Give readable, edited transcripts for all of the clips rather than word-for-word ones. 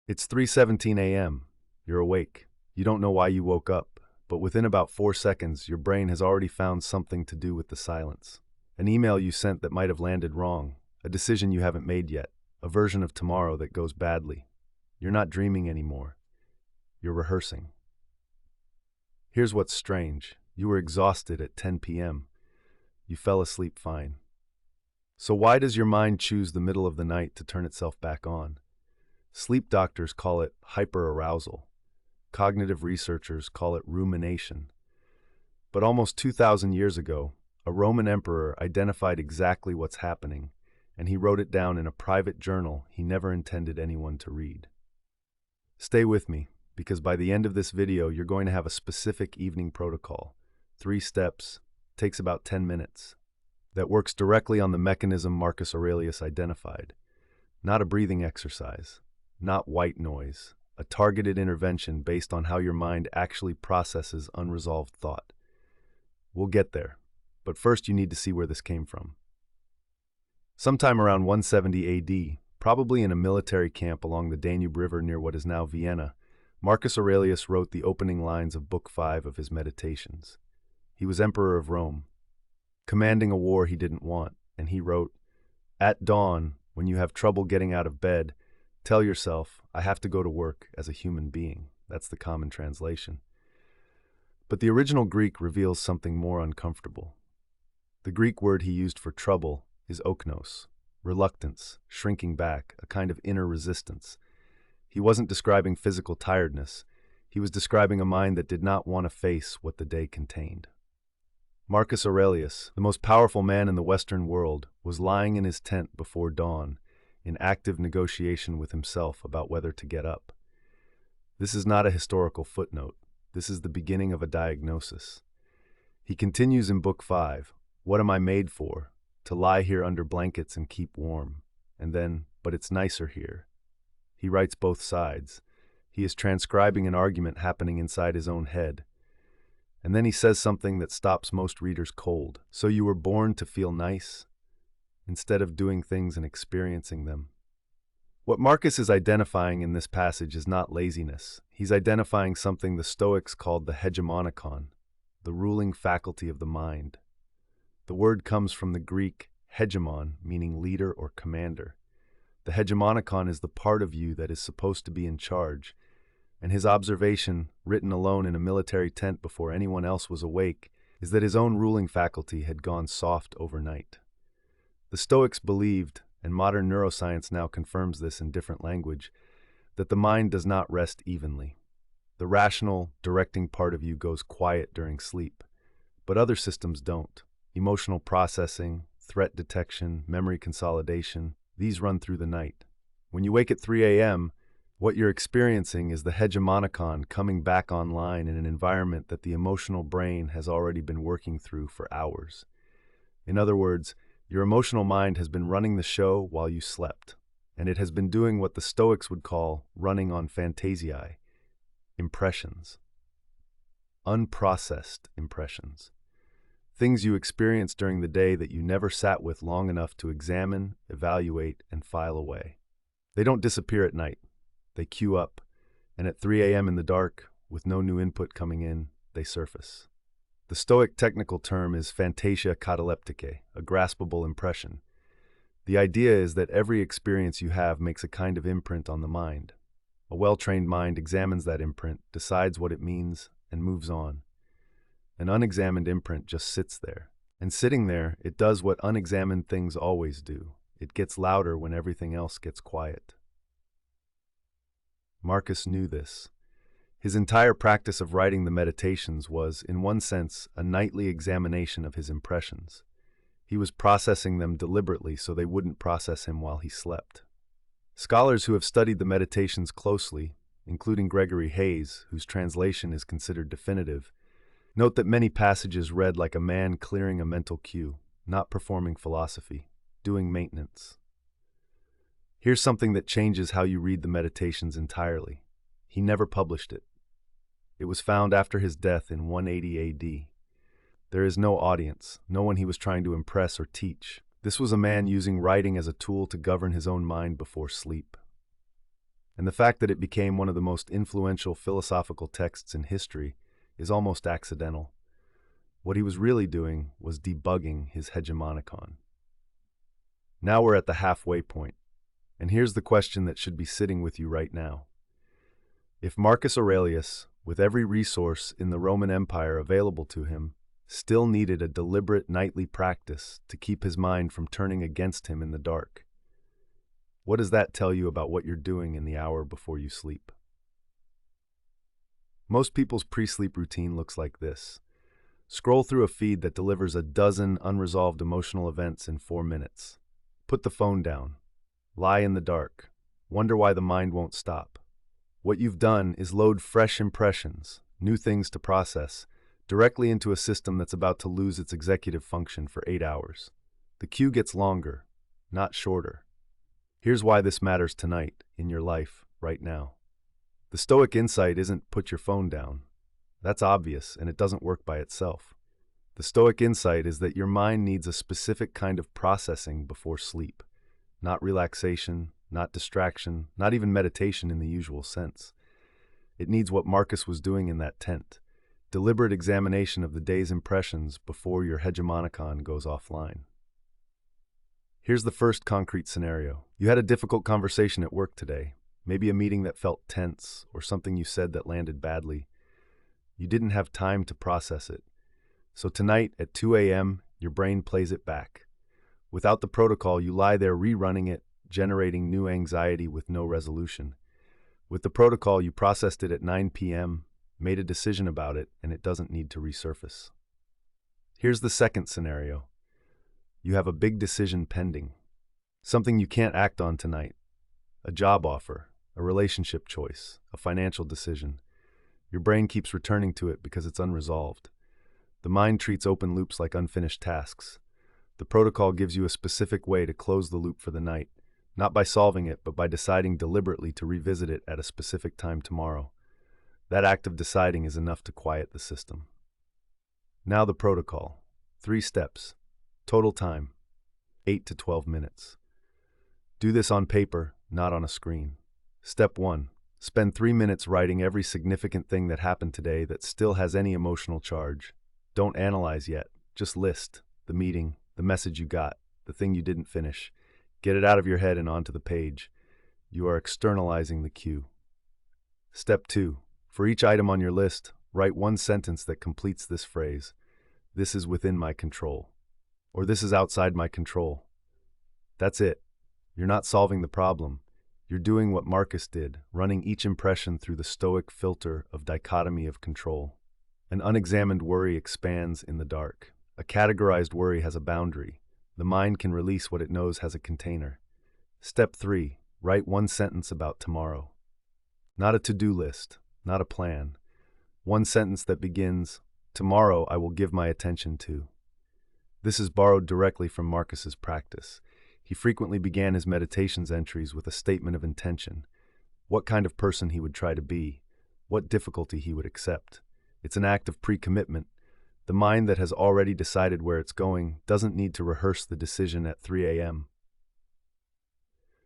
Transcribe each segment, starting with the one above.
It's 3:17 a.m. You're awake. You don't know why you woke up, but within about 4 seconds, your brain has already found something to do with the silence. An email you sent that might have landed wrong, a decision you haven't made yet, a version of tomorrow that goes badly. You're not dreaming anymore. You're rehearsing. Here's what's strange. You were exhausted at 10 p.m. You fell asleep fine. So why does your mind choose the middle of the night to turn itself back on? Sleep doctors call it hyperarousal. Cognitive researchers call it rumination. But almost 2,000 years ago, a Roman emperor identified exactly what's happening, and he wrote it down in a private journal he never intended anyone to read. Stay with me, because by the end of this video, you're going to have a specific evening protocol. 3 steps, takes about 10 minutes, that works directly on the mechanism Marcus Aurelius identified. Not a breathing exercise, not white noise, a targeted intervention based on how your mind actually processes unresolved thought. We'll get there, but first you need to see where this came from. Sometime around 170 AD, probably in a military camp along the Danube River near what is now Vienna, Marcus Aurelius wrote the opening lines of Book 5 of his Meditations. He was emperor of Rome, commanding a war he didn't want, and he wrote, "At dawn, when you have trouble getting out of bed, tell yourself, I have to go to work as a human being." That's the common translation. But the original Greek reveals something more uncomfortable. The Greek word he used for trouble is oknos, reluctance, shrinking back, a kind of inner resistance. He wasn't describing physical tiredness. He was describing a mind that did not want to face what the day contained. Marcus Aurelius, the most powerful man in the Western world, was lying in his tent before dawn, in active negotiation with himself about whether to get up. This is not a historical footnote. This is the beginning of a diagnosis. He continues in Book 5, "What am I made for? To lie here under blankets and keep warm." And then, "But it's nicer here." He writes both sides. He is transcribing an argument happening inside his own head. And then he says something that stops most readers cold. "So you were born to feel nice, instead of doing things and experiencing them." What Marcus is identifying in this passage is not laziness. He's identifying something the Stoics called the hegemonikon, the ruling faculty of the mind. The word comes from the Greek hegemon, meaning leader or commander. The hegemonikon is the part of you that is supposed to be in charge, and his observation, written alone in a military tent before anyone else was awake, is that his own ruling faculty had gone soft overnight. The Stoics believed, and modern neuroscience now confirms this in different language, that the mind does not rest evenly. The rational, directing part of you goes quiet during sleep, but other systems don't. Emotional processing, threat detection, memory consolidation, these run through the night. When you wake at 3 a.m., what you're experiencing is the hegemonikon coming back online in an environment that the emotional brain has already been working through for hours. In other words, your emotional mind has been running the show while you slept, and it has been doing what the Stoics would call running on phantasiae, impressions, unprocessed impressions, things you experienced during the day that you never sat with long enough to examine, evaluate, and file away. They don't disappear at night. They queue up, and at 3 a.m. in the dark, with no new input coming in, they surface. The Stoic technical term is phantasia kataleptike, a graspable impression. The idea is that every experience you have makes a kind of imprint on the mind. A well-trained mind examines that imprint, decides what it means, and moves on. An unexamined imprint just sits there. And sitting there, it does what unexamined things always do. It gets louder when everything else gets quiet. Marcus knew this. His entire practice of writing the Meditations was, in one sense, a nightly examination of his impressions. He was processing them deliberately so they wouldn't process him while he slept. Scholars who have studied the Meditations closely, including Gregory Hayes, whose translation is considered definitive, note that many passages read like a man clearing a mental queue, not performing philosophy, doing maintenance. Here's something that changes how you read the Meditations entirely. He never published it. It was found after his death in 180 AD. There is no audience, no one he was trying to impress or teach. This was a man using writing as a tool to govern his own mind before sleep. And the fact that it became one of the most influential philosophical texts in history is almost accidental. What he was really doing was debugging his hegemonicon. Now we're at the halfway point, and here's the question that should be sitting with you right now. If Marcus Aurelius, with every resource in the Roman Empire available to him, still needed a deliberate nightly practice to keep his mind from turning against him in the dark, what does that tell you about what you're doing in the hour before you sleep? Most people's pre-sleep routine looks like this. Scroll through a feed that delivers a dozen unresolved emotional events in 4 minutes. Put the phone down. Lie in the dark. Wonder why the mind won't stop. What you've done is load fresh impressions, new things to process, directly into a system that's about to lose its executive function for 8 hours. The queue gets longer, not shorter. Here's why this matters tonight, in your life, right now. The Stoic insight isn't put your phone down. That's obvious, and it doesn't work by itself. The Stoic insight is that your mind needs a specific kind of processing before sleep. Not relaxation, not distraction, not even meditation in the usual sense. It needs what Marcus was doing in that tent. Deliberate examination of the day's impressions before your hegemonicon goes offline. Here's the first concrete scenario. You had a difficult conversation at work today. Maybe a meeting that felt tense, or something you said that landed badly. You didn't have time to process it. So tonight at 2 a.m., your brain plays it back. Without the protocol, you lie there rerunning it, generating new anxiety with no resolution. With the protocol, you processed it at 9 p.m., made a decision about it, and it doesn't need to resurface. Here's the second scenario. You have a big decision pending. Something you can't act on tonight. A job offer, a relationship choice, a financial decision. Your brain keeps returning to it because it's unresolved. The mind treats open loops like unfinished tasks. The protocol gives you a specific way to close the loop for the night, not by solving it, but by deciding deliberately to revisit it at a specific time tomorrow. That act of deciding is enough to quiet the system. Now the protocol. 3 steps. Total time, 8 to 12 minutes. Do this on paper, not on a screen. Step 1. Spend 3 minutes writing every significant thing that happened today that still has any emotional charge. Don't analyze yet. Just list the meeting, the message you got, the thing you didn't finish. Get it out of your head and onto the page. You are externalizing the cue. Step 2. For each item on your list, write one sentence that completes this phrase. This is within my control. Or this is outside my control. That's it. You're not solving the problem. You're doing what Marcus did, running each impression through the Stoic filter of dichotomy of control. An unexamined worry expands in the dark. A categorized worry has a boundary. The mind can release what it knows has a container. Step 3. Write one sentence about tomorrow. Not a to-do list, not a plan. One sentence that begins, "Tomorrow I will give my attention to." This is borrowed directly from Marcus's practice. He frequently began his meditations entries with a statement of intention, what kind of person he would try to be, what difficulty he would accept. It's an act of pre-commitment. The mind that has already decided where it's going doesn't need to rehearse the decision at 3 a.m.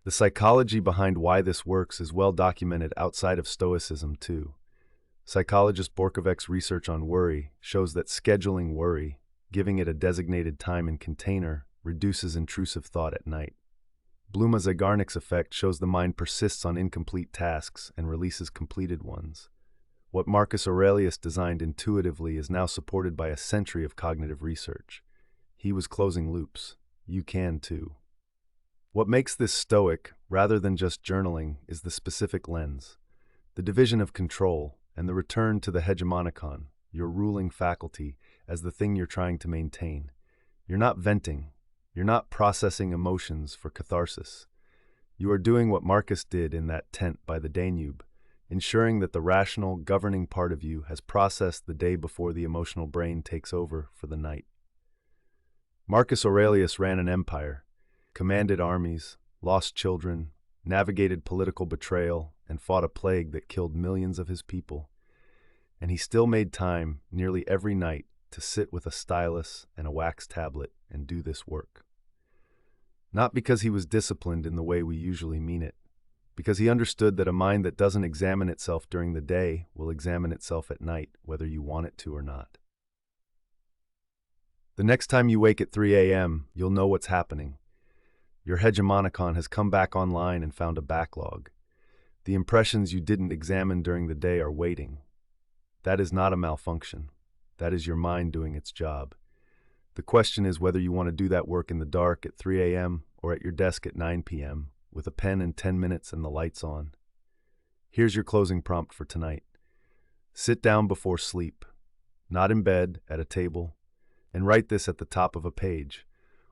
The psychology behind why this works is well documented outside of Stoicism too. Psychologist Borkowicz's research on worry shows that scheduling worry, giving it a designated time and container, reduces intrusive thought at night. Bluma-Zygarnik's effect shows the mind persists on incomplete tasks and releases completed ones. What Marcus Aurelius designed intuitively is now supported by a century of cognitive research. He was closing loops. You can too. What makes this stoic, rather than just journaling, is the specific lens, the division of control, and the return to the hegemonicon, your ruling faculty, as the thing you're trying to maintain. You're not venting. You're not processing emotions for catharsis. You are doing what Marcus did in that tent by the Danube, ensuring that the rational, governing part of you has processed the day before the emotional brain takes over for the night. Marcus Aurelius ran an empire, commanded armies, lost children, navigated political betrayal, and fought a plague that killed millions of his people. And he still made time, nearly every night, to sit with a stylus and a wax tablet and do this work. Not because he was disciplined in the way we usually mean it, because he understood that a mind that doesn't examine itself during the day will examine itself at night, whether you want it to or not. The next time you wake at 3 a.m., you'll know what's happening. Your hegemonicon has come back online and found a backlog. The impressions you didn't examine during the day are waiting. That is not a malfunction. That is your mind doing its job. The question is whether you want to do that work in the dark at 3 a.m. or at your desk at 9 p.m. with a pen in 10 minutes and the lights on. Here's your closing prompt for tonight. Sit down before sleep, not in bed, at a table, and write this at the top of a page.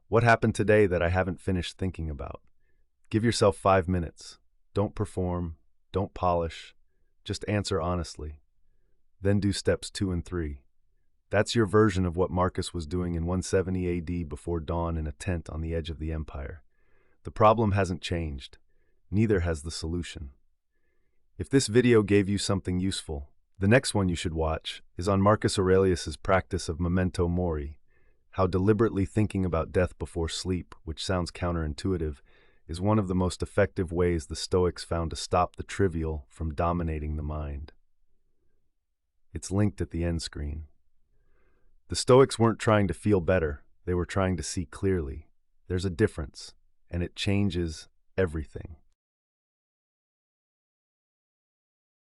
What happened today that I haven't finished thinking about? Give yourself 5 minutes. Don't perform, don't polish, just answer honestly. Then do steps 2 and 3. That's your version of what Marcus was doing in 170 AD before dawn in a tent on the edge of the empire. The problem hasn't changed. Neither has the solution. If this video gave you something useful, the next one you should watch is on Marcus Aurelius's practice of memento mori, how deliberately thinking about death before sleep, which sounds counterintuitive, is one of the most effective ways the Stoics found to stop the trivial from dominating the mind. It's linked at the end screen. The Stoics weren't trying to feel better, they were trying to see clearly. There's a difference, and it changes everything.